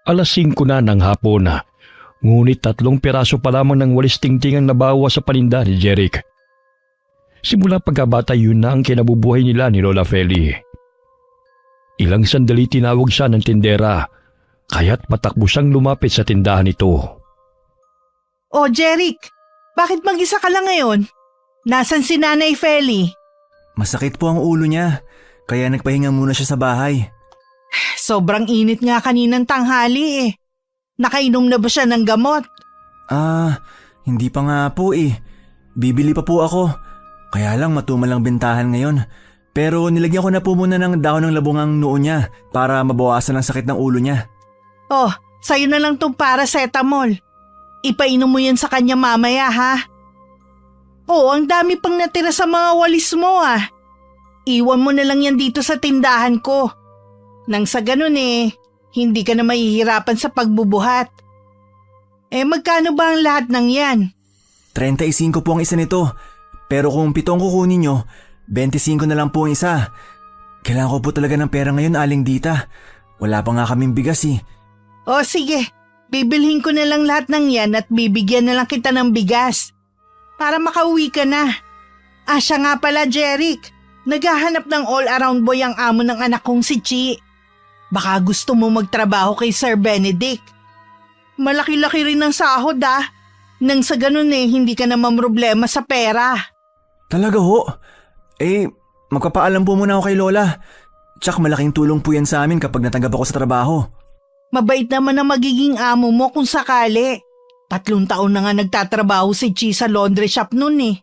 5 na ng hapon na, ngunit 3 piraso pa lamang ng walis tingting ang nabawa sa paninda ni Jeric. Simula pagkabata yun na ang kinabubuhay nila ni Lola Feli. Ilang sandali tinawag siya ng tindera, kaya't patakbo siyang lumapit sa tindahan nito. O Jeric, bakit mag-isa ka lang ngayon? Nasaan si Nanay Feli? Masakit po ang ulo niya, kaya nagpahinga muna siya sa bahay. Sobrang init nga kaninang tanghali eh. Nakainom na ba siya ng gamot? Hindi pa nga po eh. Bibili pa po ako. Kaya lang matumal ang bentahan ngayon. Pero nilagyan ko na po muna ng dahon ng labong ang noo niya para mabawasan ang sakit ng ulo niya. Oh, sa'yo na lang tong paracetamol. Ipainom mo yan sa kanya mamaya ha. Oh, ang dami pang natira sa mga walis mo ah. Iwan mo na lang yan dito sa tindahan ko. Nang sa ganun hindi ka na mahihirapan sa pagbubuhat. Magkano ba ang lahat ng yan? 35 po ang isa nito. Pero kung 7 kukunin nyo, 25 na lang po ang isa. Kailangan ko po talaga ng pera ngayon, Aling Dita. Wala pa nga kaming bigas eh. O sige, bibilhin ko na lang lahat ng yan at bibigyan na lang kita ng bigas. Para makauwi ka na. Siya nga pala, Jeric. Naghahanap ng all-around boy ang amo ng anak kong si Chi. Baka gusto mo magtrabaho kay Sir Benedict. Malaki-laki rin ang sahod ah. Nang sa ganun hindi ka na mamroblema sa pera. Talaga ho? Magpapaalam po muna ako kay Lola. Tsak malaking tulong po yan sa amin kapag natanggap ako sa trabaho. Mabait naman ang magiging amo mo kung sakali. 3 taon na nga nagtatrabaho si Chi sa laundry shop nun eh.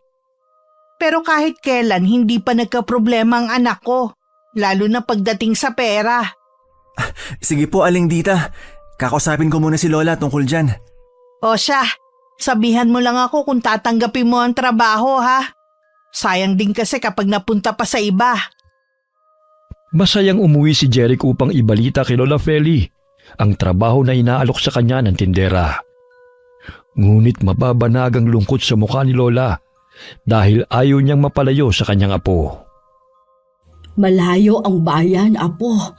Pero kahit kailan hindi pa nagka-problema ang anak ko. Lalo na pagdating sa pera. Sige po, Aling Dita. Kakausapin ko muna si Lola tungkol dyan. O siya, sabihan mo lang ako kung tatanggapin mo ang trabaho ha. Sayang din kasi kapag napunta pa sa iba. Masayang umuwi si Jeric upang ibalita kay Lola Feli ang trabaho na inaalok sa kanya ng tindera. Ngunit mababanag ang lungkot sa mukha ni Lola dahil ayaw niyang mapalayo sa kanyang apo. Malayo ang bayan, apo.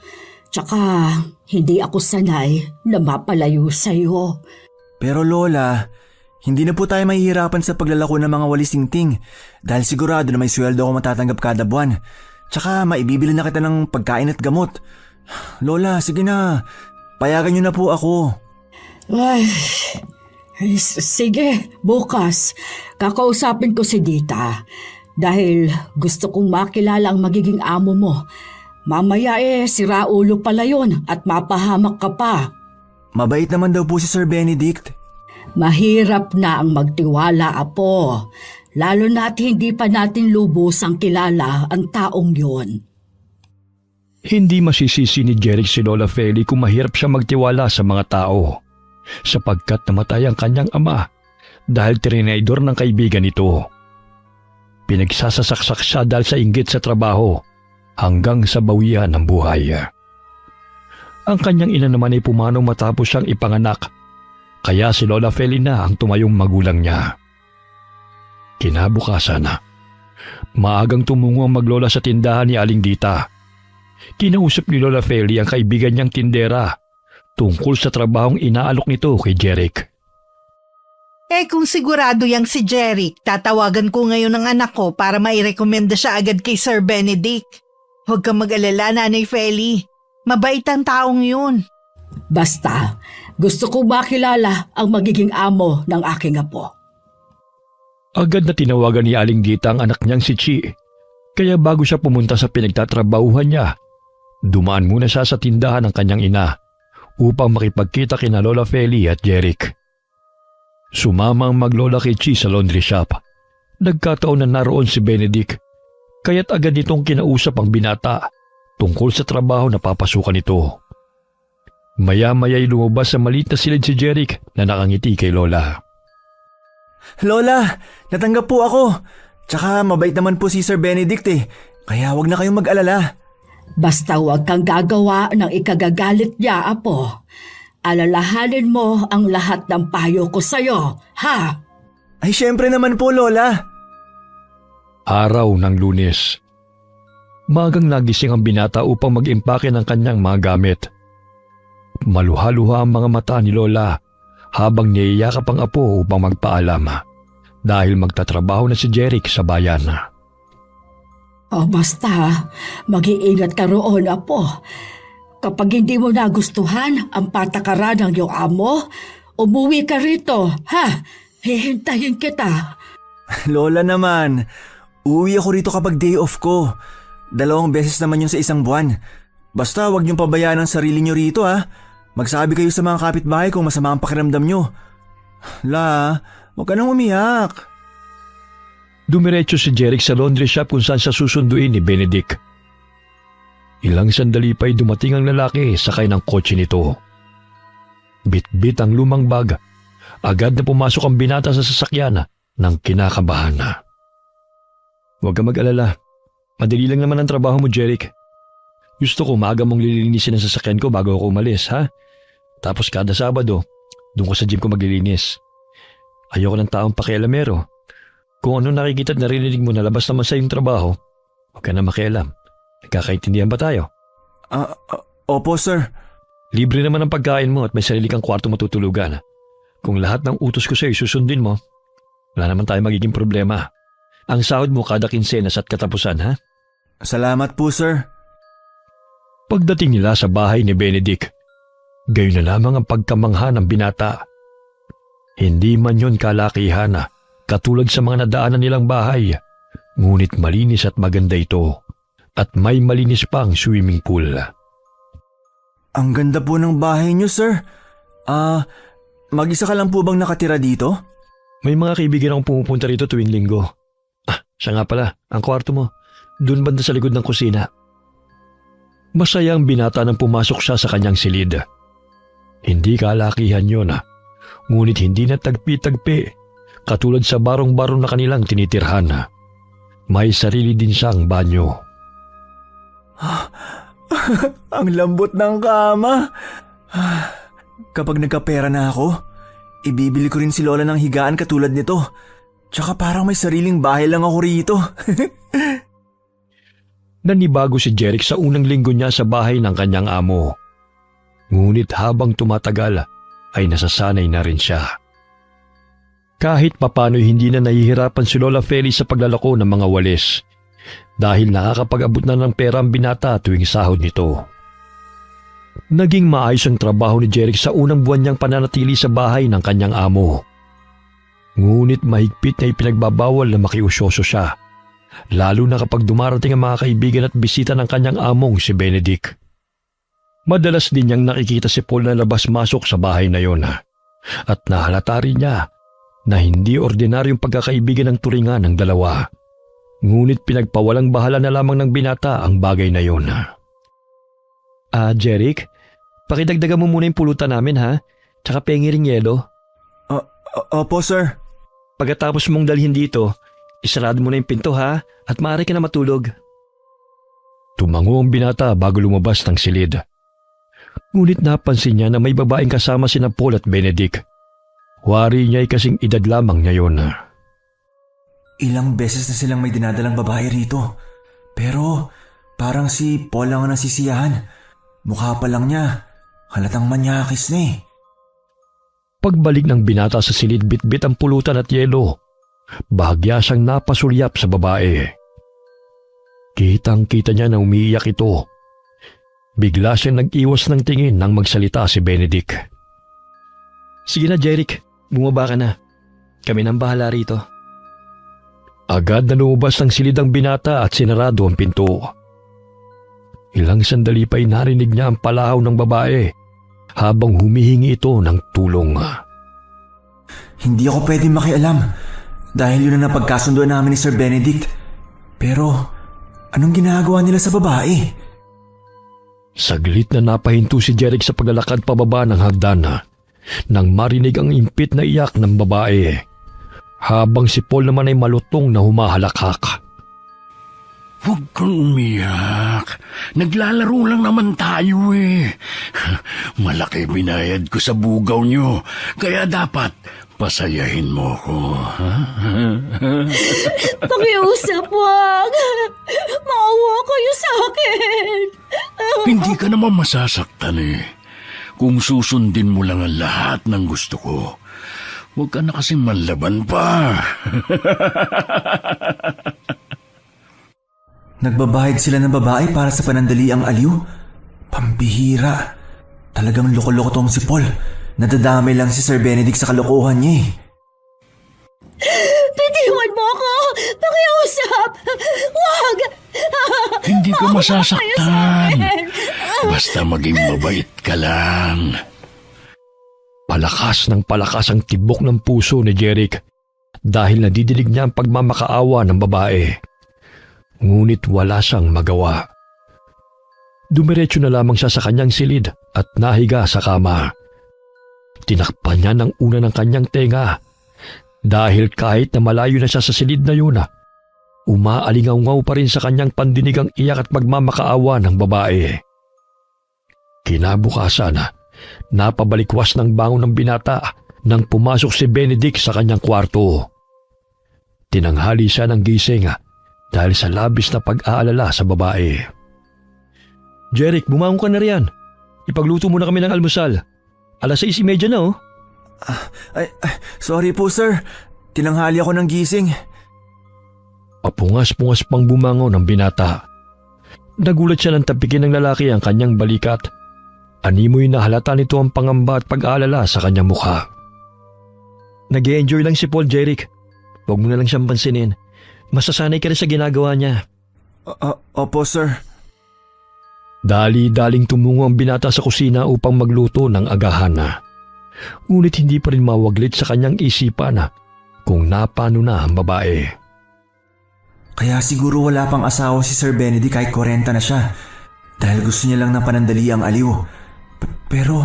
Tsaka hindi ako sanay na mapalayo sa'yo. Pero Lola, hindi na po tayo mahihirapan sa paglalako ng mga walis tingting dahil sigurado na may sweldo ako matatanggap kada buwan. Tsaka maibibili na kita ng pagkain at gamot. Lola, sige na. Payagan niyo na po ako. Sige, bukas. Kakausapin ko si Dita. Dahil gusto kong makilala ang magiging amo mo. Mamaya sira ulo pala yun at mapahamak ka pa. Mabait naman daw po si Sir Benedict. Mahirap na ang magtiwala, apo. Lalo na't hindi pa natin lubusang kilala ang taong yun. Hindi masisisi ni Jeric si Lola Feli kung mahirap siya magtiwala sa mga tao sapagkat namatay ang kanyang ama dahil trinidor ng kaibigan nito. Pinagsasasaksak siya dahil sa inggit sa trabaho hanggang sa bawian ng buhay. Ang kanyang ina naman ay pumanaw matapos siyang ipanganak, kaya si Lola Feli na ang tumayong magulang niya. Kinabukasan, maagang tumungo ang maglola sa tindahan ni Aling Dita. Kinausap ni Lola Feli ang kaibigan niyang tindera tungkol sa trabahong inaalok nito kay Jeric. Kung sigurado yang si Jeric, tatawagan ko ngayon ang anak ko para mairekomenda siya agad kay Sir Benedict. Huwag kang mag-alala, Nanay Feli. Mabait ang taong yun. Basta, gusto ko makilala ang magiging amo ng aking apo. Agad na tinawagan ni Aling Dita ang anak niyang si Chi. Kaya bago siya pumunta sa pinagtatrabahuhan niya, dumaan muna siya sa tindahan ng kanyang ina upang makipagkita kina Lola Feli at Jeric. Sumama ang maglola kay Chi sa laundry shop. Nagkataon na naroon si Benedict, kaya't agad nitong kinausap ang binata tungkol sa trabaho na papasukan nito. Maya-maya'y lumabas sa maliit na silid si Jeric na nakangiti kay Lola. Lola, natanggap po ako. Tsaka mabait naman po si Sir Benedict kaya wag na kayong mag-alala. Basta huwag kang gagawa ng ikagagalit niya, apo. Alalahanin mo ang lahat ng payo ko sa'yo, ha? Ay, syempre naman po, Lola. Araw ng Lunes. Magang nagising ang binata upang mag-impake ng kanyang mga gamit. maluha-luha ang mga mata ni Lola habang niyayakap ang apo upang magpaalam dahil magtatrabaho na si Jeric sa bayan. O basta, mag-iingat ka roon, Apo. Kapag hindi mo nagustuhan ang patakaran ng iyong amo, umuwi ka rito, ha? Hihintayin kita. Lola naman, uwi ako rito kapag day off ko. 2 beses naman yun sa isang buwan. Basta wag niyong pabayaan ang sarili niyo rito ha. Magsabi kayo sa mga kapitbahay kung masama ang pakiramdam niyo. La, wag ka nang umiyak. Dumiretso si Jeric sa laundry shop kung saan siya susunduin ni Benedict. Ilang sandali pa'y dumating ang lalaki sakay ng kotse nito. Bit-bit ang lumang bag. Agad na pumasok ang binata sa sasakyan ng kinakabahan. Huwag ka mag-alala. Madali lang naman ang trabaho mo, Jeric. Gusto ko maaga mong lilinisin ang sasakyan ko bago ako umalis, ha? Tapos kada Sabado, doon ko sa gym ko maglilinis. Ayoko ng taong pakialamero. Kung ano nakikita at narinig mo na labas naman sa iyong trabaho, huwag ka na makialam. Nagkakaintindihan ba tayo? Opo, sir. Libre naman ang pagkain mo at may sarili kang kwarto matutulugan. Kung lahat ng utos ko sa iyo susundin mo, wala naman tayo magiging problema. Ang sahod mo kada kinsenas at katapusan, ha? Salamat po, sir. Pagdating nila sa bahay ni Benedict, gayon na lamang ang pagkamangha ng binata. Hindi man yon kalakihan katulad sa mga nadaanan nilang bahay, ngunit malinis at maganda ito at may malinis pang swimming pool. Ang ganda po ng bahay niyo, sir. Mag-isa ka lang po bang nakatira dito? May mga kaibigan akong pumupunta rito tuwing linggo. Siya nga pala, ang kwarto mo, dun banda sa likod ng kusina. Masaya ang binata nang pumasok siya sa kanyang silid. Hindi kalakihan yun, ngunit hindi na tagpi-tagpi katulad sa barong-barong na kanilang tinitirhan. May sarili din siyang banyo. Ang lambot ng kama. Kapag nagkapera na ako, ibibili ko rin si Lola ng higaan katulad nito. Tsaka parang may sariling bahay lang ako rito. Nanibago si Jeric sa unang linggo niya sa bahay ng kanyang amo. Ngunit habang tumatagal ay nasasanay na rin siya. Kahit papano'y hindi na nahihirapan si Lola Feli sa paglalako ng mga walis dahil nakakapag-abot na ng pera ang binata tuwing sahod nito. Naging maayos ang trabaho ni Jeric sa unang buwan niyang pananatili sa bahay ng kanyang amo. Ngunit mahigpit na ipinagbabawal na makiusyoso siya, lalo na kapag dumarating ang mga kaibigan at bisita ng kanyang among si Benedict. Madalas din niyang nakikita si Paul na labas-masok sa bahay na yon at nahalata rin niya na hindi ordinaryong pagkakaibigan ng turingan ng dalawa. Ngunit pinagpawalang bahala na lamang ng binata ang bagay na yon. Jeric, pakidagdagan mo muna yung pulutan namin ha, tsaka pengiring yelo. Opo, sir. Pagkatapos mong dalhin dito, isarado mo na yung pinto ha, at maaari ka na matulog. Tumango ang binata bago lumabas ng silid. Ngunit napansin niya na may babaeng kasama sina Paul at Benedict. Wari niya ay kasing edad lamang niya yun. Ilang beses na silang may dinadalang babae rito. Pero parang si Paul lang ang nasisiyahan. Mukha pa lang niya, halatang manyakis na eh. Pagbalik ng binata sa silid, bitbit ang pulutan at yelo. Bahagya siyang napasulyap sa babae. Kitang-kita niya na umiiyak ito. Bigla siyang nag-iwas ng tingin nang magsalita si Benedict. Sige na, Jeric. Bumaba ka na. Kami nang bahala rito. Agad na lumabas ng silid ang binata at sinarado ang pinto. Ilang sandali pa'y narinig niya ang palahaw ng babae habang humihingi ito ng tulong. Hindi ako pwede makialam dahil yun ang napagkasunduan namin ni Sir Benedict. Pero anong ginagawa nila sa babae? Saglit na napahinto si Jeric sa paglalakad pababa ng hagdan nang marinig ang impit na iyak ng babae habang si Paul naman ay malutong na humahalakhak. Huwag kang umiyak. Naglalaro lang naman tayo eh. Malaki binayad ko sa bugaw nyo, kaya dapat pasayahin mo ko. Pakiusap, wag. Maawa kayo sa akin. Hindi ka naman masasaktan eh. kung susundin mo lang ang lahat ng gusto ko. Huwag ka na kasing manlaban pa. Nagbabahid sila ng babae para sa panandaliang aliw? Pambihira. Talagang loko-loko tong si Paul. Nadadamay lang si Sir Benedict sa kalokohan niya eh. Bitiwan mo ako! Pakiusap! Huwag! Hindi ka masasaktan. Basta maging mabait ka lang. Palakas ng palakas ang tibok ng puso ni Jeric dahil nadidinig niya ang pagmamakaawa ng babae. Ngunit wala siyang magawa. Dumiretso na lamang siya sa kanyang silid at nahiga sa kama. Tinakpan niya ng una ng kanyang tenga dahil kahit na malayo na siya sa silid na yun, umaalingaw-ngaw pa rin sa kanyang pandinig ang iyak at pagmamakaawa ng babae. Kinabukasan, napabalikwas ng bangon ng binata nang pumasok si Benedict sa kanyang kwarto. Tinanghali siya ng gising dahil sa labis na pag-aalala sa babae. Jeric, bumangon ka na riyan. Ipagluto muna kami ng almusal. 6:30 na oh. Sorry po sir. Tinanghali ako ng gising. Papungas-pungas pang bumangon ng binata. Nagulat siya nang tapikin ng lalaki ang kanyang balikat. Animoy na halata nito ang pangamba at pag-aalala sa kanyang mukha. Nag-e-enjoy lang si Paul, Jeric. Huwag mo na lang siyang pansinin. Masasanay ka rin sa ginagawa niya. Opo sir. Dali-daling tumungo ang binata sa kusina upang magluto ng agahan. Ngunit hindi pa rin mawaglit sa kanyang isipan kung napano na ang babae. Kaya siguro wala pang asawa si Sir Benedict kahit 40 na siya. Dahil gusto niya lang ng panandali ang aliw. Pero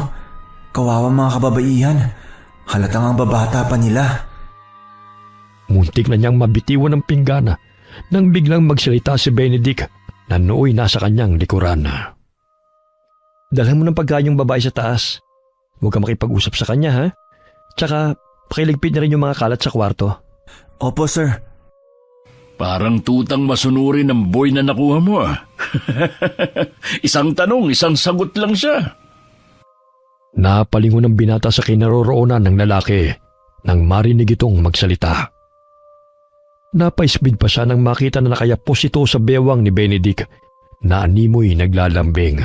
kawawa mga kababaihan. Halatang ang babata pa nila. Muntik na niyang mabitiwan ng pinggana nang biglang magsalita si Benedict na nooy nasa kanyang likuran. Dalhan mo ng pagkain yung babae sa taas. Huwag ka makipag-usap sa kanya ha. Tsaka pakiligpit na rin yung mga kalat sa kwarto. Opo sir. Parang tutang masunurin ng boy na nakuha mo Isang tanong, isang sagot lang siya. Napalingon ng binata sa kinaroroonan ng lalaki nang marinig itong magsalita. Napaisbid pa siya nang makita na nakayapos ito sa bewang ni Benedict na animoy naglalambing.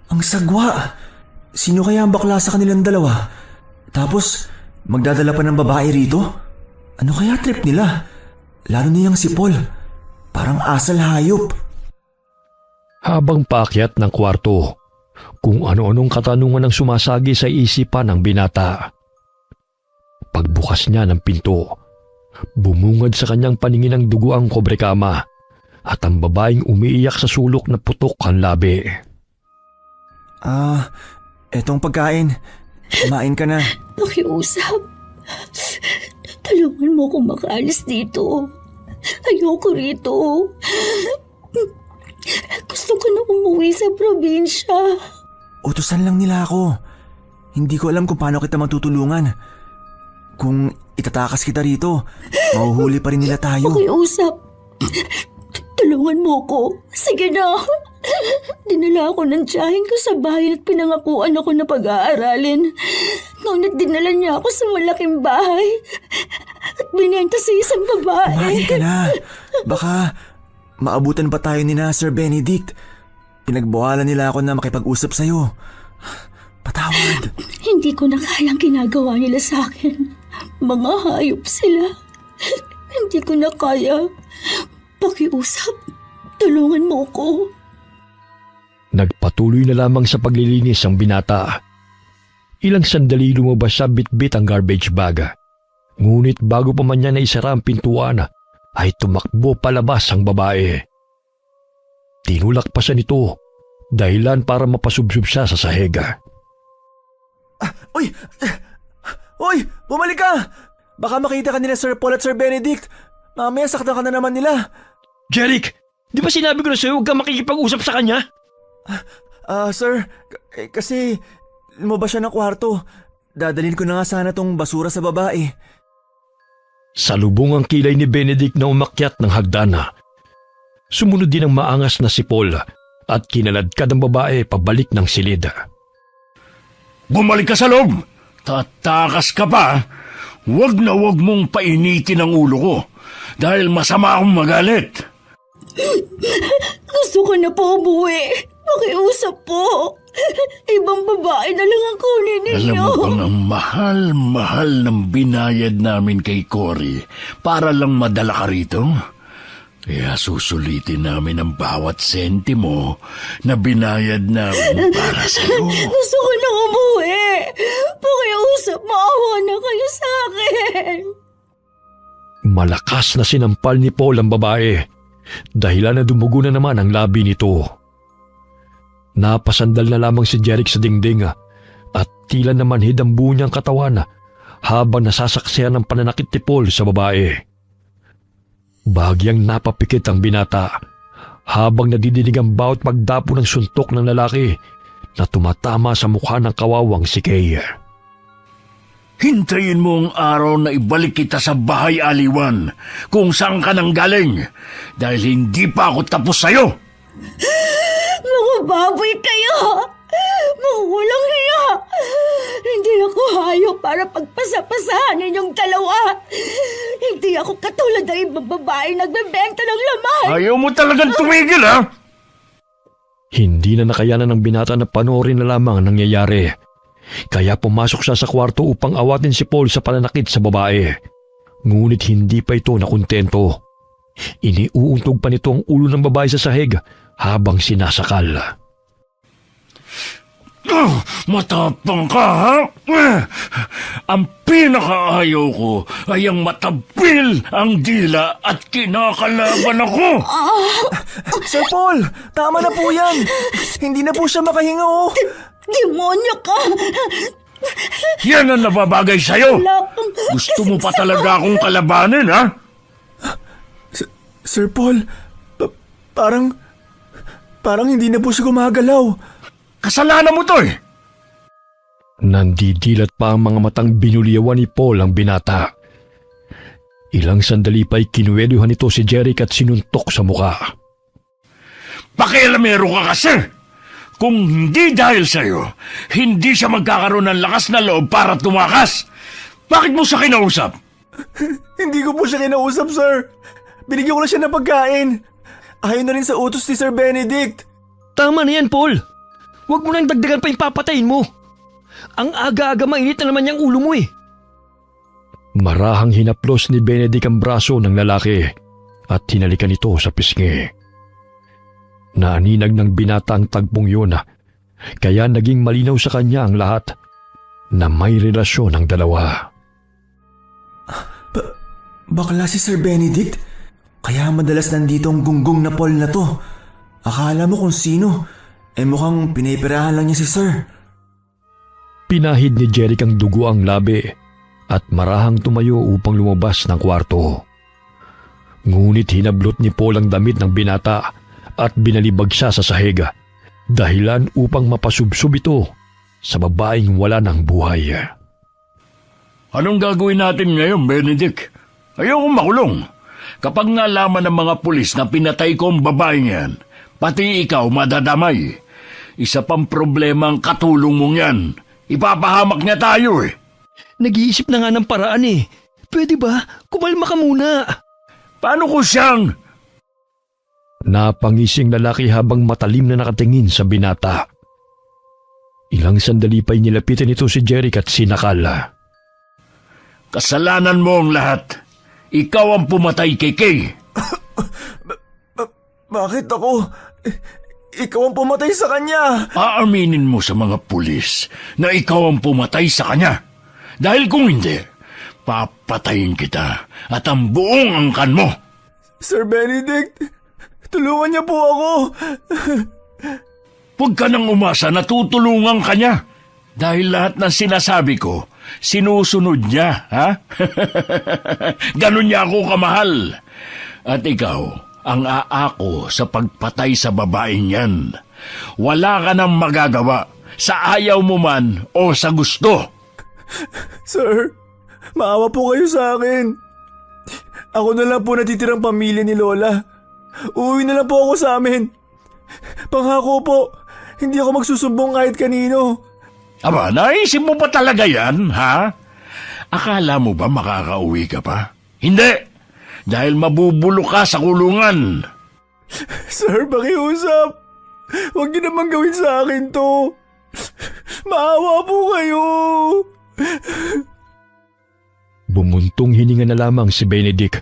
Ang sagwa! Sino kaya ang bakla sa kanilang dalawa? Tapos magdadala pa ng babae rito? Ano kaya trip nila? Lalo niyang si Paul. Parang asal hayop. Habang paakyat ng kwarto, kung ano-anong katanungan ang sumasagi sa isipan ng binata. Pagbukas niya ng pinto, bumungad sa kanyang paningin ang dugo ang kobrekama at ang babaeng umiiyak sa sulok na putok ang labi. Etong pagkain. Kumain ka na. Pakiusap. Tulungan mo akong makaalis dito. Ayoko rito. Gusto ko na umuwi sa probinsya. Utusan lang nila ako. Hindi ko alam kung paano kita matutulungan. Kung itatakas kita rito, mahuhuli pa rin nila tayo. Pakiusap. Tulungan mo ko. Sige na. Dinala ako ng tiyahin ko sa bahay at pinangakuan ako na pag-aaralin. Ngunit dinala niya ako sa malaking bahay at binenta sa isang babae. Kumain ka na. Baka maabutan pa tayo ni na Sir Benedict. Pinagbawalan nila ako na makipag-usap sa'yo. Patawad. Hindi ko na kayang ginagawa nila sa akin. Mga hayop sila. Hindi ko na kaya. Pakiusap. Tulungan mo ko. Nagpatuloy na lamang sa paglilinis ang binata. Ilang sandali lumabas siya bitbit ang garbage bag. Ngunit bago pa man niya naisara ang pintuan, ay tumakbo palabas ang babae. Tinulak pa siya nito, dahilan para mapasubsob siya sa sahig. Uy! Bumalik ka! Baka makita ka nila Sir Paul at Sir Benedict. Mamaya saktan ka na naman nila. Jeric! Di ba sinabi ko na sa'yo huwag kang makikipag-usap sa kanya? Sir, kasi lumabas siya ng kwarto. Dadalhin ko na nga sana tong basura sa babae. Salubong ang kilay ni Benedict na umakyat ng hagdana. Sumunod din ang maangas na si Paul at kinaladkad ang babae pabalik ng silid. Bumalik ka sa loob! Tatakas ka pa! Huwag na huwag mong painitin ang ulo ko dahil masama akong magalit. Gusto ko na po umuwi. Pakiusap po. Ibang babae na lang ang kunin Alam ninyo. mo bang ang mahal-mahal ng binayad namin kay Cory para lang madala ka rito? Kaya susulitin namin ang bawat sentimo na binayad namin para sa'yo. Gusto ko na umuwi. Pakiusap, maawa na kayo sa akin. Malakas na sinampal ni Paul ang babae, dahilan na dumugo na naman ang labi nito. Napasandal na lamang si Jeric sa dingding at tila namanhid ang buo niyang katawan habang nasasaksihan ng pananakit ni Paul sa babae. Bahagyang napapikit ang binata habang nadidinig ang bawat pagdapo ng suntok ng lalaki na tumatama sa mukha ng kawawang si Kay. Hintayin mo ang araw na ibalik kita sa bahay aliwan kung saan ka nang galing dahil hindi pa ako tapos sa'yo. Mga baboy kayo! Mga walang hiya! Hindi ako hayop para pagpasapasahan ninyong dalawa. Hindi ako katulad ng ibang babae nagbebenta ng laman. Ayaw mo talagang tumigil, ha? Hindi na nakayanan ng binata na panoorin na lamang ang nangyayari. Kaya pumasok siya sa kwarto upang awatin si Paul sa pananakit sa babae. Ngunit hindi pa ito nakontento. Iniuuntog pa nito ang ulo ng babae sa sahig habang sinasakal. Matapang ka, ha? Ang pinakaayaw ko ay ang matabil ang dila at kinakalaban ako. Sir Paul, tama na po yan. Hindi na po siya makahinga, oh. Demonyo ka! Yan ang nababagay sa'yo. Wala kang Gusto mo pa talaga akong kalabanin, ha? Sir Paul, parang hindi na po siya gumagalaw. Kasalanan mo to, eh. Nandidilat pa ang mga matang binuliyawan ni Paul ang binata. Ilang sandali pa'y kinuwelyuhan nito si Jeric at sinuntok sa muka. Pakialamero ka kasi. Kung hindi dahil sa'yo, hindi siya magkakaroon ng lakas na loob para tumakas. Bakit mo siya kinausap? Hindi ko po siya kinausap, sir. Binigyan ko lang siya ng pagkain. Ayaw na rin sa utos ni Sir Benedict. Tama na yan, Paul. Huwag mo nang dagdagan pa yung papatayin mo. Ang aga-aga mainit na naman yung ulo mo, eh. Marahang hinaplos ni Benedict ang braso ng lalaki at hinalikan ito sa pisngi. Naaninag ng binata ang tagpong yun, kaya naging malinaw sa kanya ang lahat na may relasyon ang dalawa. Bakla si Sir Benedict? Kaya madalas nandito ang gunggong na Paul na to. Akala mo kung sino, mukhang pinipirahan lang niya si Sir. Pinahid ni Jeric ang dugo ang labi at marahang tumayo upang lumabas ng kwarto. Ngunit hinablot ni Paul ang damit ng binata at binalibag siya sa sahig, dahilan upang mapasubsob ito sa babaeng wala ng buhay. Anong gagawin natin ngayon, Benedict? Ayokong makulong. Kapag nalaman ng mga pulis na pinatay ko ang babaeng yan, pati ikaw madadamay. Isa pang problema ang katulong mong yan. Ipapahamak niya tayo, eh. Nag-iisip na nga ng paraan, eh. Pwede ba? Kumalma ka muna. Paano ko siyang... Napangising lalaki habang matalim na nakatingin sa binata. Ilang sandali pa'y nilapitan ito si Jeric at sinakal. Kasalanan mo ang lahat. Ikaw ang pumatay kay Kay. Bakit ako? Ikaw ang pumatay sa kanya. Aaminin mo sa mga pulis na ikaw ang pumatay sa kanya. Dahil kung hindi, papatayin kita at ang buong angkan mo. Sir Benedict, tulungan niya po ako. Huwag ka nang umasa na tutulungan ka niya. Dahil lahat ng sinasabi ko, sinusunod niya, ha? Ganon niya ako kamahal. At ikaw, ang aako sa pagpatay sa babaeng yan. Wala ka nang magagawa sa ayaw mo man o sa gusto. Sir, maawa po kayo sa akin. Ako na lang po natitirang pamilya ni Lola. Uuwi na lang po ako sa amin. Pangako po, hindi ako magsusumbong kahit kanino. Aba, naisip mo ba talaga yan, ha? Akala mo ba makakauwi ka pa? Hindi! Dahil mabubulok ka sa kulungan. Sir, pakiusap. Huwag niyo naman gawin sa akin to. Maawa po kayo. Bumuntong hininga na lamang si Benedict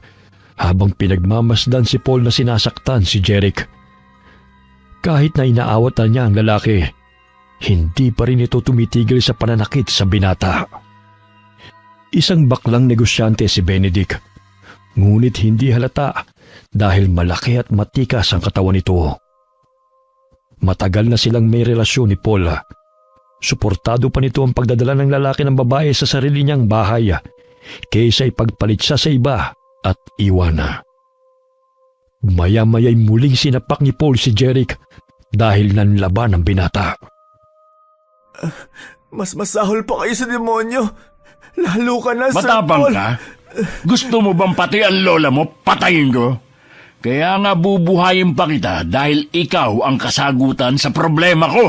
habang pinagmamasdan si Paul na sinasaktan si Jeric. Kahit na inaawat na niya ang lalaki, hindi pa rin ito tumitigil sa pananakit sa binata. Isang baklang negosyante si Benedict, ngunit hindi halata dahil malaki at matikas ang katawan nito. Matagal na silang may relasyon ni Paul. Suportado pa nito ang pagdadala ng lalaki ng babae sa sarili niyang bahay kaysa ipagpalit siya sa iba at iwan. Maya-maya'y muling sinapak ni Paul si Jeric dahil nanlaban ang binata. Mas masahol pa kayo sa demonyo. Lalo ka na, Sir Matapang Paul. ka? Gusto mo bang pati ang lola mo patayin ko? Kaya nga bubuhayin pa kita dahil ikaw ang kasagutan sa problema ko.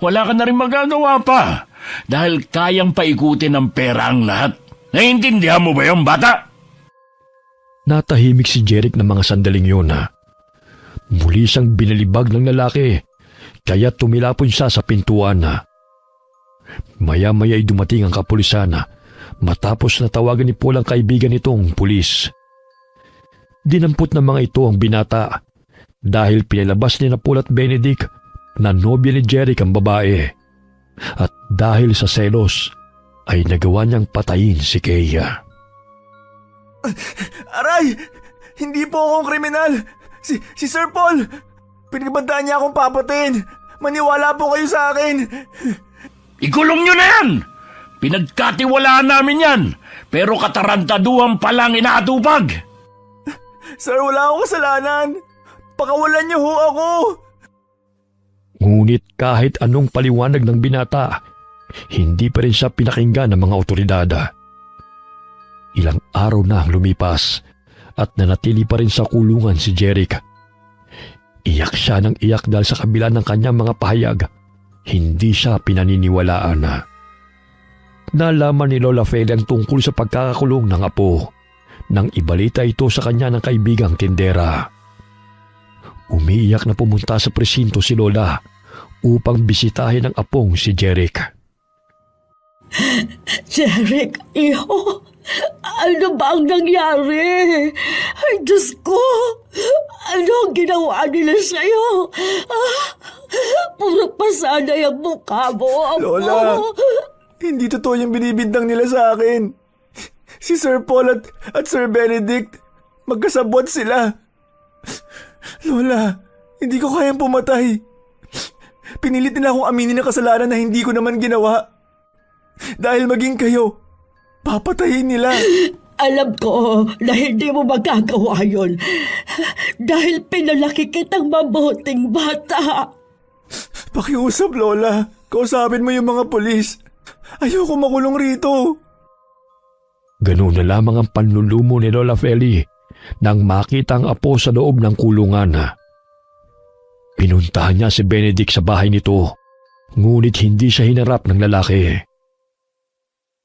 Wala ka na rin magagawa pa dahil kayang paikutin ng pera ang lahat. Naiintindihan mo ba yung bata? Natahimik si Jeric ng mga sandaling yun. Muli siyang binalibag ng lalaki kaya tumilapon siya sa pintuan. Maya-maya ay dumating ang kapulisan matapos na tawagan ni Paul ang kaibigan nitong pulis. Dinampot ng mga ito ang binata dahil pinalabas ni Paul at Benedict na nobya ni Jeric ang babae at dahil sa selos ay nagawa niyang patayin si Kaya. Aray! Hindi po akong kriminal. Si Sir Paul. Pinagbandaan niya akong papatayin. Maniwala po kayo sa akin. Ikulong nyo na yan! Pinagkatiwalaan namin yan, pero katarantaduhan palang inaatupag. Sir, wala akong kasalanan. Pakawalan niyo ho ako. Ngunit kahit anong paliwanag ng binata, hindi pa rin siya pinakinggan ng mga otoridad. Ilang araw na ang lumipas at nanatili pa rin sa kulungan si Jeric. Iyak siya ng iyak dahil sa kabila ng kanyang mga pahayag, hindi siya pinaniniwalaan. Nalaman ni Lola Feli ang tungkol sa pagkakakulong ng apo nang ibalita ito sa kanya ng kaibigang tindera. Umiiyak na pumunta sa presinto si Lola upang bisitahin ang apong si Jeric. Jeric, iho, ano ba ang nangyari? Ay, Diyos ko, ano ang ginawa nila sa'yo? Puro pasanay ang mukha mo, apo. Lola, hindi totoo yung binibintang nila sa akin. Si Sir Paul at Sir Benedict, magkasabwat sila. Lola, hindi ko kayang pumatay. Pinilit nila akong aminin ang kasalanan na hindi ko naman ginawa. Dahil maging kayo, papatayin nila. Alam ko na hindi mo magagawa yun dahil pinalaki kitang mabuting bata. Pakiusap, Lola. Kausapin mo yung mga pulis. Ayoko makulong rito. Ganun na lamang ang panlulumo ni Lola Feli nang makita ang apo sa loob ng kulungan. Pinuntahan niya si Benedict sa bahay nito, ngunit hindi siya hinarap ng lalaki.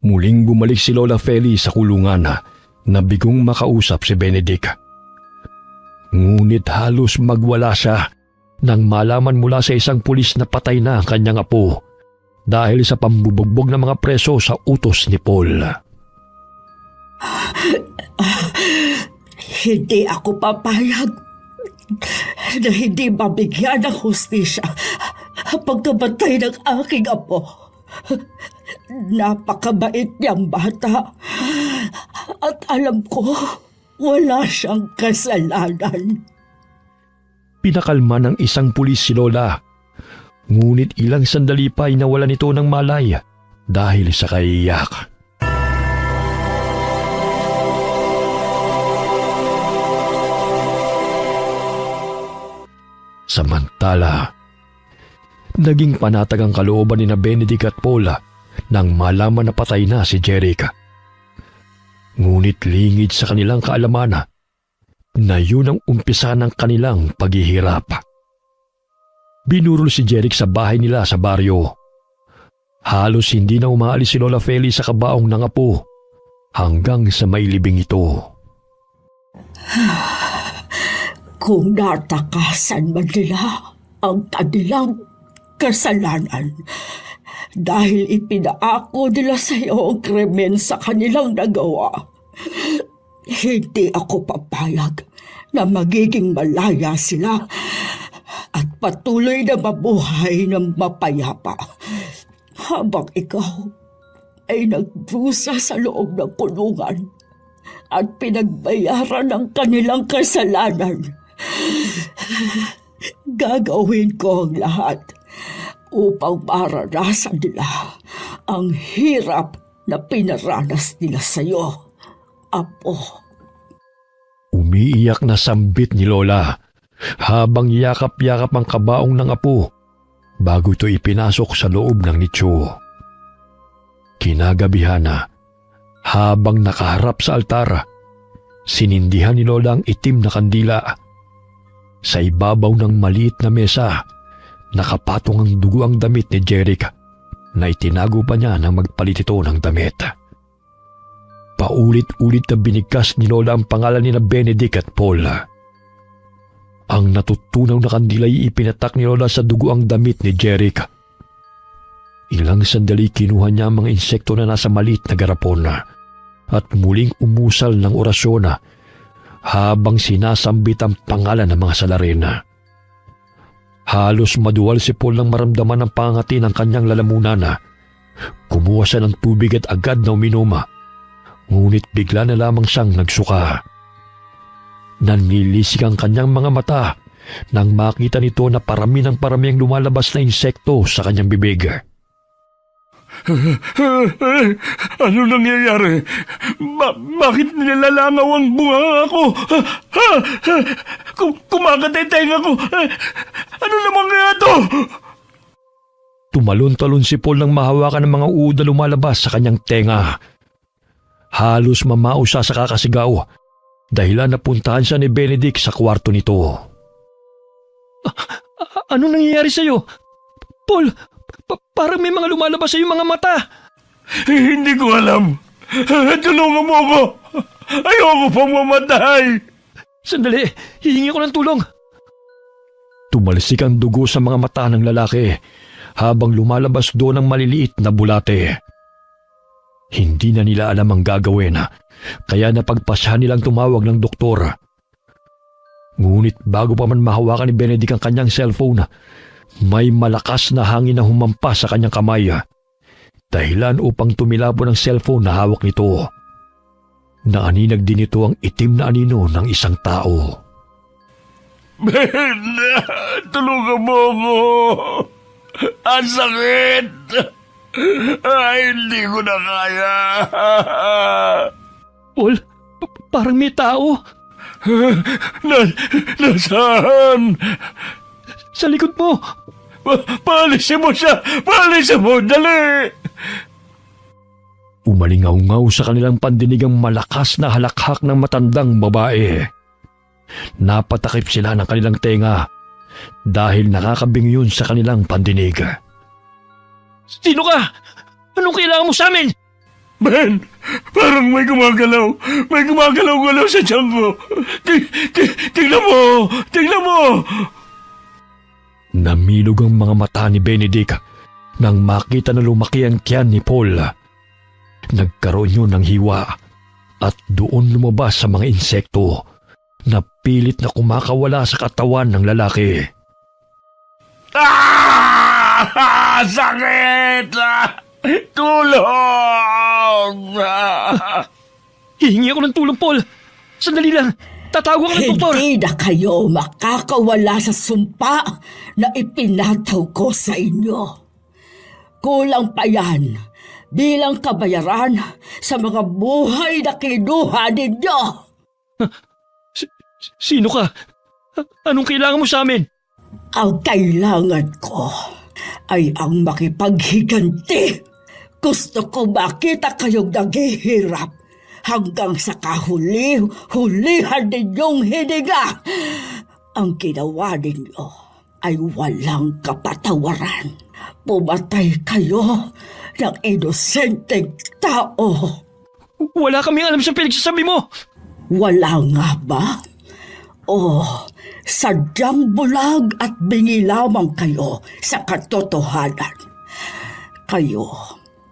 Muling bumalik si Lola Feli sa kulungan na bigong makausap si Benedict. Ngunit halos magwala siya nang malaman mula sa isang pulis na patay na ang kanyang apo dahil sa pambubugbog ng mga preso sa utos ni Paul. Hindi ako papayag na hindi mabigyan ng hustisya ang pagkamatay ng aking apo. Napakabait niyang bata at alam ko wala siyang kasalanan. Pinakalma ng isang pulis si Lola, ngunit ilang sandali pa ay nawalan ito ng malay dahil sa kaiyak. Samantala, naging panatag ang kalooban ni Benedict at Paul nang malaman na patay na si Jeric. Ngunit lingid sa kanilang kaalaman na yun ang umpisa ng kanilang paghihirap. binurol si Jeric sa bahay nila sa baryo. Halos hindi na umaalis si Lola Feli sa kabaong ng apo hanggang sa mailibing ito. Kung natakasan man nila ang kanilang kasalanan dahil ipinaako nila sa iyo ang krimen sa kanilang nagawa, hindi ako papayag na magiging malaya sila at patuloy na mabuhay ng mapayapa habang ikaw ay nagdusa sa loob ng kulungan at pinagbayaran ng kanilang kasalanan. Gagawin ko ang lahat upang maranasan nila ang hirap na pinaranas nila sa iyo, Apo. Umiiyak na sambit ni Lola habang yakap-yakap ang kabaong ng apo bago ito ipinasok sa loob ng nicho. Kinagabihan na, habang nakaharap sa altar, sinindihan ni Lola ang itim na kandila. Sa ibabaw ng maliit na mesa, nakapatong ang dugo ang damit ni Jeric na itinago pa niya nang magpalit ito ng damit. Paulit-ulit na binigkas ni Lola ang pangalan ni Benedict at Paul. Ang natutunaw na kandila ay ipinatak ni Lola sa dugo ang damit ni Jeric. Ilang sandali kinuha niya ang mga insekto na nasa maliit na garapon at muling umusal ng orasyon habang sinasambit ang pangalan ng mga salarin. Halos maduwal si Paul nang maramdaman ang pangati ng kanyang lalamunan. Kumuha siya ng tubig at agad na uminom. Ngunit bigla na lamang siyang nagsuka. Nanlilisik ang kanyang mga mata nang makita nito na parami ng parami ang lumalabas na insekto sa kanyang bibig. Ano nangyayari? Bakit nilalangaw ang bunga ko? Kumakatay tenga ko. Ano namang nga to? Tumalon-talon si Paul nang mahawakan ng mga uod na lumalabas sa kanyang tenga. Halos mamao siya sa kakasigaw dahilan napuntahan siya ni Benedict sa kwarto nito. Anong nangyayari sa'yo? Paul, parang may mga lumalabas sa iyong mga mata. Hindi ko alam. Tulungan mo ako. Ayoko pang mamatay. Sandali, hihingi ko ng tulong. Tumalsik ang dugo sa mga mata ng lalaki habang lumalabas doon ang maliliit na bulate. Hindi na nila alam ang gagawin, kaya napagpasyahan nilang tumawag ng doktor. Ngunit bago pa man mahawakan ni Benedict ang kanyang cellphone, may malakas na hangin na humampas sa kanyang kamay. Dahilan upang tumilapon ang cellphone na hawak nito. Naaninag din ito ang itim na anino ng isang tao. Ben, tulungan mo ako. Ang sakit. Ay, hindi ko na kaya. Paul, parang may tao. Nasaan? Sa likod mo. Paalisin mo siya! Paalisin mo! Dali! Umalingaw-ngaw sa kanilang pandinig ang malakas na halakhak ng matandang babae. Napatakip sila ng kanilang tenga dahil nakakabingi yun sa kanilang pandinig. Sino ka? Anong kailangan mo sa amin? Ben, parang may gumagalaw. May gumagalaw-galaw sa tiyan ko. Tingnan mo! Tingnan mo! Namilog ang mga mata ni Benedict nang makita na lumaki ang tiyan ni Paul. Nagkaroon yun ng hiwa at doon lumabas sa mga insekto na pilit na kumakawala sa katawan ng lalaki. Sakit! Tulong! Hihingi ako ng tulong, Paul. Sandali lang. Tatawag ako ng doktor. Hindi na kayo makakawala sa sumpa na ipinataw ko sa inyo. Kulang pa yan bilang kabayaran sa mga buhay na kinuha ninyo. Sino ka? Anong kailangan mo sa amin? Ang kailangan ko ay ang makipaghiganti. Gusto ko makita kayong naghihirap hanggang sa kahuli-hulihan ninyong hininga. Ang ginawa ninyo ay walang kapatawaran. Pumatay kayo ng inosenteng tao. Wala kaming alam sa pinagsasabi mo! Wala nga ba? O sadyang bulag at bingi lamang kayo sa katotohanan? Kayo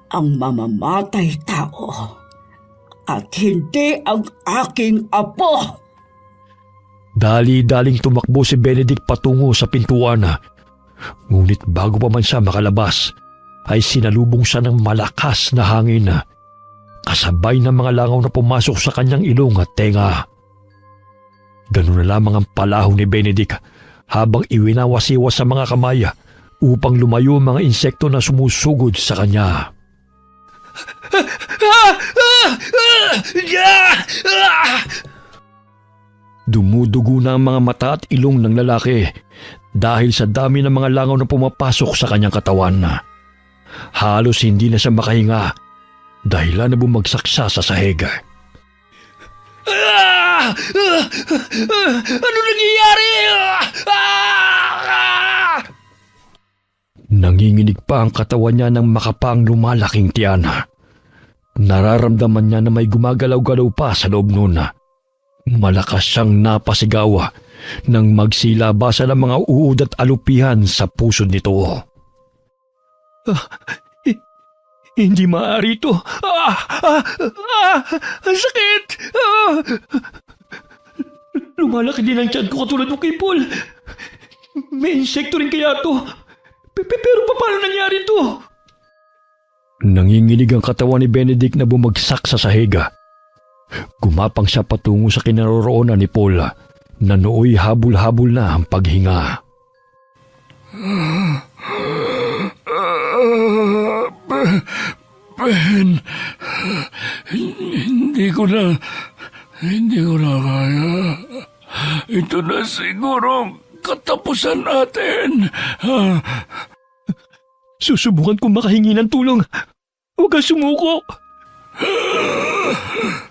ang mamamatay tao at hindi ang aking apo. Dali-daling tumakbo si Benedict patungo sa pintuan. Ngunit bago pa man siya makalabas, ay sinalubong siya ng malakas na hangin. Kasabay ng mga langaw na pumasok sa kanyang ilong at tenga. Ganun na lamang ang palaho ni Benedict habang iwinawasiwas sa mga kamay upang lumayo ang mga insekto na sumusugod sa kanya. Dumudugo na ang mga mata at ilong ng lalaki dahil sa dami ng mga langaw na pumapasok sa kanyang katawan. Halos hindi na siya makahinga dahilan na bumagsak siya sa sahig. Ano nangyayari? Nanginginig pa ang katawan niya ng makapang lumalaking tiyan. Nararamdaman niya na may gumagalaw-galaw pa sa loob nun. Malakas siyang napasigaw nang magsilabasa ng mga uod at alupihan sa puso nito. Hindi maaari ito. Ang sakit! Lumalaki din ang tiyan ko katulad ng kay Paul. May insekto rin kaya ito. Pero paano nangyari ito? Nanginginig ang katawan ni Benedict na bumagsak sa sahiga. Gumapang siya patungo sa kinaroroonan ni Paul na nooy habol-habol na ang paghinga. Ben, hindi ko na kaya. Ito na siguro katapusan natin. Susubukan kong makahingi ng tulong. Huwag kang sumuko.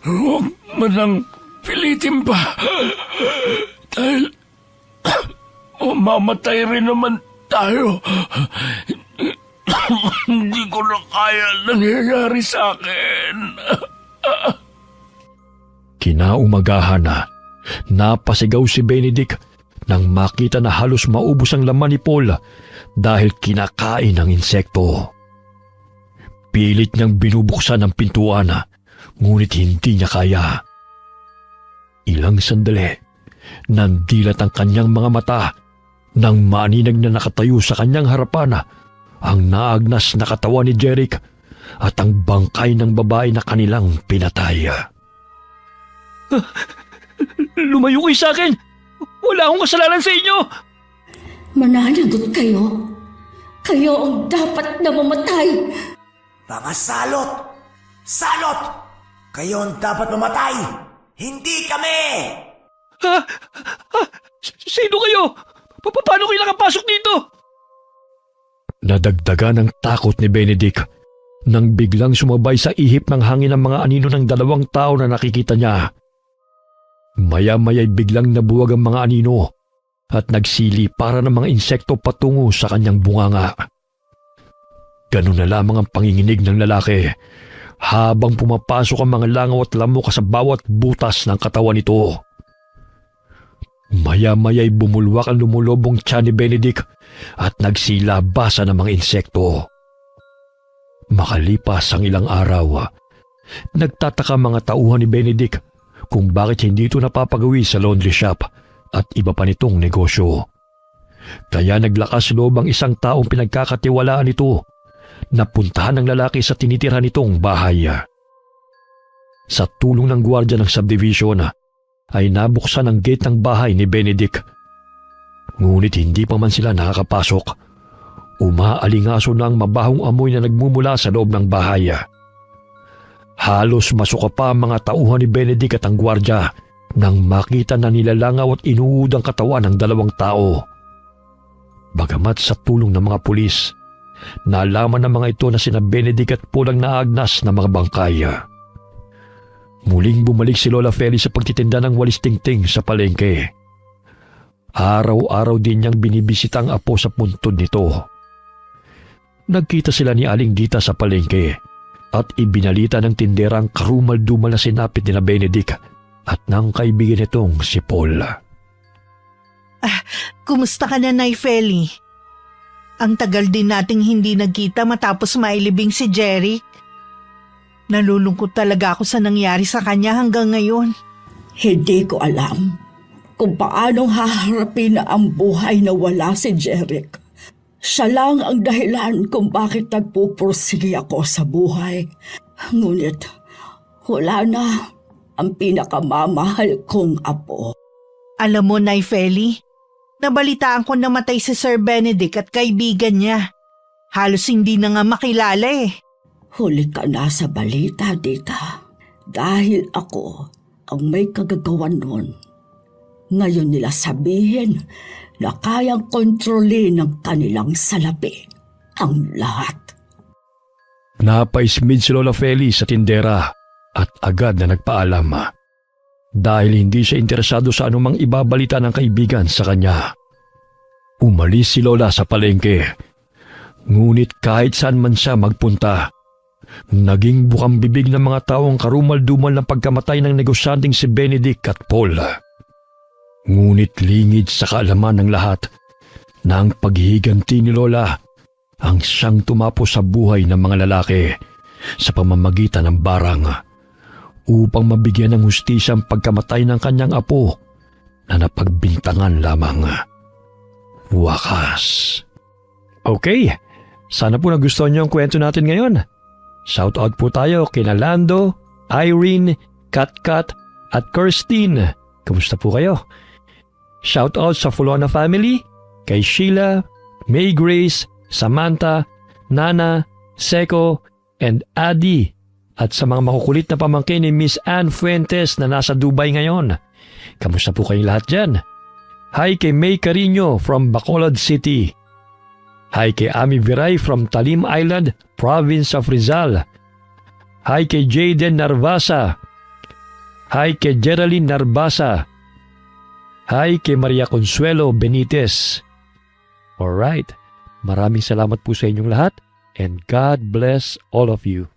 Huwag mo nang pilitin pa. Dahil mamamatay rin naman tayo. Hindi ko na kaya nangyayari sa akin. Kinaumagahan na, napasigaw si Benedict nang makita na halos maubos ang laman ni Paul dahil kinakain ng insekto. Pilit niyang binubuksan ang pintuan, ngunit hindi niya kaya. Ilang sandali, nandilat ang kanyang mga mata nang maaninag na nakatayo sa kanyang harapan ang naagnas na katawan ni Jeric at ang bangkay ng babae na kanilang pinatay. Lumayo kayo sa akin! Wala akong kasalanan sa inyo! Mananagot kayo. Kayo ang dapat na mamatay. Mga salot! Salot! Kayo ang dapat mamatay! Hindi kami! Sino kayo? Paano kayo nakapasok dito? Nadagdagan ng takot ni Benedict nang biglang sumabay sa ihip ng hangin ang mga anino ng dalawang tao na nakikita niya. Maya-maya'y biglang nabuwag ang mga anino at nagsili para ng mga insekto patungo sa kanyang bunganga. Ganun na lamang ang panginginig ng lalaki habang pumapasok ang mga langaw at lamok sa bawat butas ng katawan nito. Maya-maya'y bumulwak ang lumulobong tiyan ni Benedict at nagsilabasa ng mga insekto. Makalipas ang ilang araw, nagtataka mga tauhan ni Benedict kung bakit hindi ito napapagawi sa laundry shop at iba pa nitong negosyo. Kaya naglakas loob ang isang taong pinagkakatiwalaan nito na puntahan ng lalaki sa tinitirhan nitong bahay. Sa tulong ng gwardiya ng subdivision ay nabuksan ang gate ng bahay ni Benedict. Ngunit hindi pa man sila nakakapasok. Umaalingaso na ang mabahong amoy na nagmumula sa loob ng bahay. Halos masuka pa ang mga tauhan ni Benedict at ang gwardiya nang makita na nilalangaw at inuud ang katawan ng dalawang tao. Bagamat sa tulong ng mga pulis, nalaman ng mga ito na sina Benedict at Paul ang naagnas na mga bangkay. Muling bumalik si Lola Feli sa pagtitinda ng walis tingting sa palengke. Araw-araw din niyang binibisita ang apo sa puntod nito. Nagkita sila ni Aling Dita sa palengke at ibinalita ng tindera ang karumal-dumal na sinapit nila Benedict at ng kaibigan nitong si Paul. Kumusta ka na, Nay Feli? Ang tagal din nating hindi nagkita matapos mailibing si Jeric. Nalulungkot talaga ako sa nangyari sa kanya hanggang ngayon. Hindi ko alam kung paanong haharapin ang buhay na wala si Jeric. Siya lang ang dahilan kung bakit nagpupursige ako sa buhay. Ngunit wala na ang pinakamamahal kong apo. Alam mo, Nay Feli, nabalitaan ko namatay si Sir Benedict at kaibigan niya. Halos hindi na nga makilala eh. Huli ka na sa balita, Dita. Dahil ako ang may kagagawan nun. Ngayon nila sabihin na kayang kontrolin ng kanilang salapi ang lahat. Napaismid si Lola Feli sa tindera at agad na nagpaalam dahil hindi siya interesado sa anumang ibabalita ng kaibigan sa kanya. Umalis si Lola sa palengke, ngunit kahit saan man siya magpunta, naging bukang bibig ng mga taong karumal-dumal ng pagkamatay ng negosyanteng si Benedict at Paul. Ngunit lingid sa kaalaman ng lahat na ang paghihiganti ni Lola ang siyang tumapo sa buhay ng mga lalaki sa pamamagitan ng barang upang mabigyan ng hustisya ang pagkamatay ng kanyang apo na napagbintangan lamang. Wakas. Okay, sana po nagustuhan niyo ang kwento natin ngayon. Shoutout po tayo kina Lando, Irene, Katkat at Kirstine. Kamusta po kayo? Shoutout sa Fulona family, kay Sheila, May Grace, Samantha, Nana, Seco, and Adi. At sa mga makukulit na pamangkin ni Miss Ann Fuentes na nasa Dubai ngayon. Kamusta po kayong lahat dyan? Hi kay May Carino from Bacolod City. Hi kay Ami Viray from Talim Island, Province of Rizal. Hi kay Jayden Narvasa. Hi kay Geraldine Narbasa. Hi kay Maria Consuelo Benitez. Alright, maraming salamat po sa inyong lahat and God bless all of you.